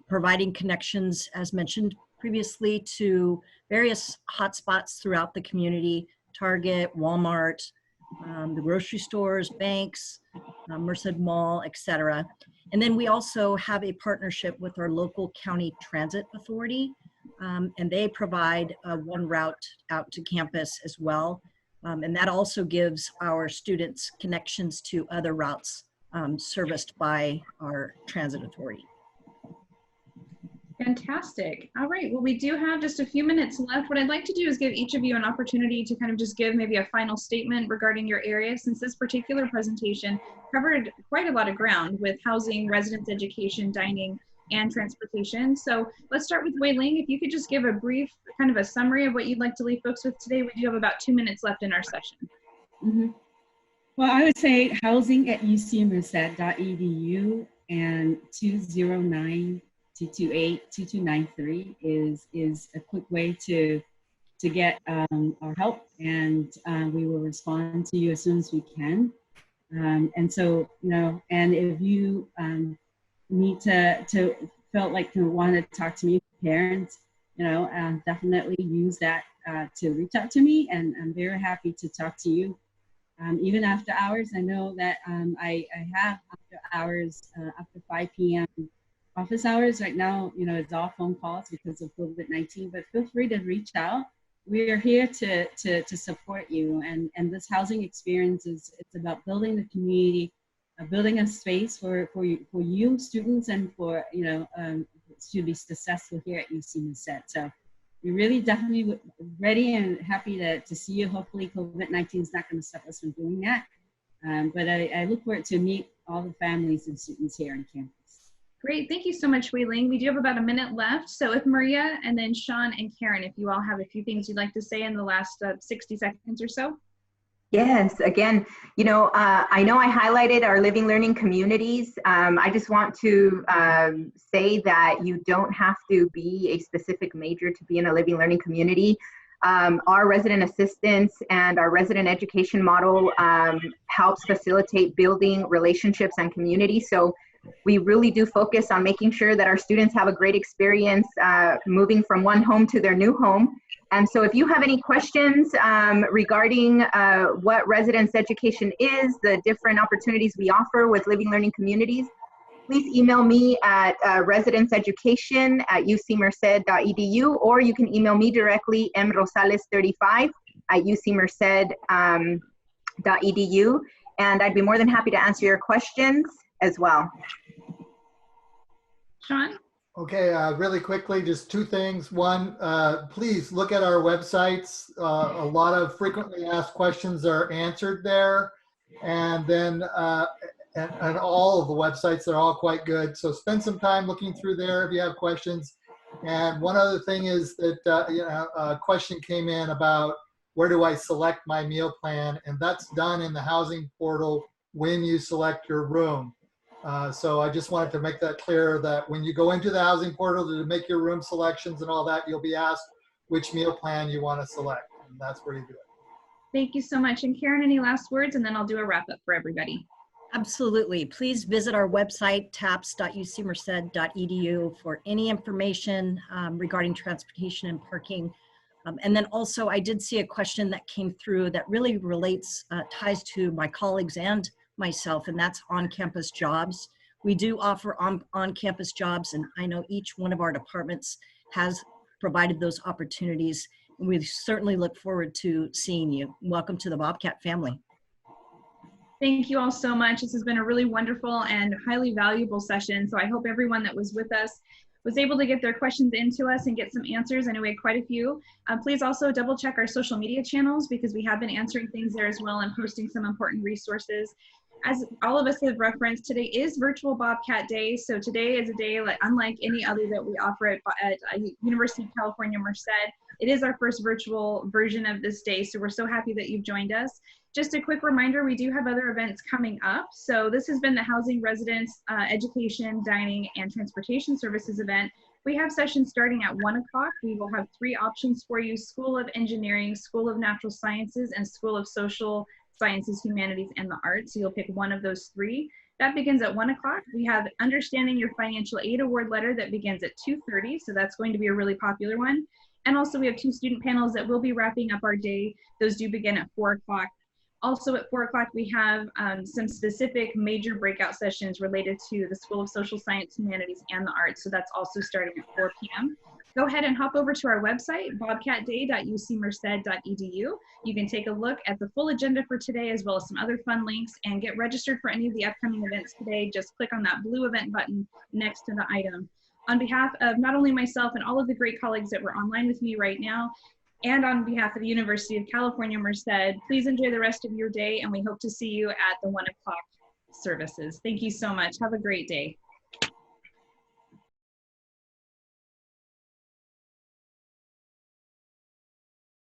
providing connections, as mentioned previously, to various hotspots throughout the community: Target, Walmart, the grocery stores, banks, Merced Mall, etc. And then we also have a partnership with our local county transit authority, and they provide one route out to campus as well. And that also gives our students connections to other routes serviced by our transit authority. Fantastic. All right. Well, we do have just a few minutes left. What I'd like to do is give each of you an opportunity to kind of just give maybe a final statement regarding your area, since this particular presentation covered quite a lot of ground with housing, residence education, dining, and transportation. So let's start with Wei Ling. If you could just give a brief kind of a summary of what you'd like to leave folks with today. We do have about 2 minutes left in our session. Well, I would say housing at ucmerced.edu and 209-228-2293 is a quick way to get our help, and we will respond to you as soon as we can. And so, and if you need to felt like to want to talk to me, parents, definitely use that to reach out to me, and I'm very happy to talk to you. Even after hours, I know that I have after hours, after 5 p.m. office hours right now, it's all phone calls because of COVID-19, but feel free to reach out. We are here to support you. And this housing experience it's about building the community, building a space for you students and for, to be successful here at UC Merced. So we're really definitely ready and happy to see you. Hopefully COVID-19 is not going to stop us from doing that. But I look forward to meet all the families and students here on campus. Great. Thank you so much, Wei Ling. We do have about a minute left. So if Maria and then Sean and Karen, if you all have a few things you'd like to say in the last 60 seconds or so. Yes, again, I know I highlighted our living learning communities. I just want to say that you don't have to be a specific major to be in a living learning community. Our resident assistance and our resident education model helps facilitate building relationships and community. So we really do focus on making sure that our students have a great experience moving from one home to their new home. And so if you have any questions regarding what residence education is, the different opportunities we offer with living learning communities, please email me at residenceeducation@ucmerced.edu, or you can email me directly, mrosales35@ucmerced.edu, and I'd be more than happy to answer your questions as well. Sean? Okay, really quickly, just two things. One, please look at our websites. A lot of frequently asked questions are answered there. And then, and all of the websites, they're all quite good. So spend some time looking through there if you have questions. And one other thing is that, a question came in about where do I select my meal plan? And that's done in the housing portal when you select your room. So I just wanted to make that clear that when you go into the housing portal to make your room selections and all that, you'll be asked which meal plan you want to select. And that's where you do it. Thank you so much. And Karen, any last words? And then I'll do a wrap up for everybody. Absolutely. Please visit our website, taps.ucmerced.edu, for any information regarding transportation and parking. And then also, I did see a question that came through that really relates, ties to my colleagues and myself, and that's on-campus jobs. We do offer on-campus jobs, and I know each one of our departments has provided those opportunities. And we certainly look forward to seeing you. Welcome to the Bobcat family. Thank you all so much. This has been a really wonderful and highly valuable session. So I hope everyone that was with us was able to get their questions into us and get some answers. I know we had quite a few. Please also double check our social media channels because we have been answering things there as well and posting some important resources. As all of us have referenced, today is Virtual Bobcat Day. So today is a day unlike any other that we offer at University of California, Merced. It is our first virtual version of this day, so we're so happy that you've joined us. Just a quick reminder, we do have other events coming up. So this has been the Housing, Residence, Education, Dining, and Transportation Services event. We have sessions starting at 1 o'clock. We will have 3 options for you: School of Engineering, School of Natural Sciences, and School of Social Sciences, Humanities, and the Arts. So you'll pick one of those 3. That begins at 1 o'clock. We have Understanding Your Financial Aid Award Letter that begins at 2:30. So that's going to be a really popular one. And also we have 2 student panels that will be wrapping up our day. Those do begin at 4 o'clock. Also at 4 o'clock, we have some specific major breakout sessions related to the School of Social Science, Humanities, and the Arts. So that's also starting at 4 p.m. Go ahead and hop over to our website, bobcatday.ucmerced.edu. You can take a look at the full agenda for today, as well as some other fun links, and get registered for any of the upcoming events today. Just click on that blue event button next to the item. On behalf of not only myself and all of the great colleagues that were online with me right now, and on behalf of the University of California, Merced, please enjoy the rest of your day, and we hope to see you at the 1 o'clock services. Thank you so much. Have a great day.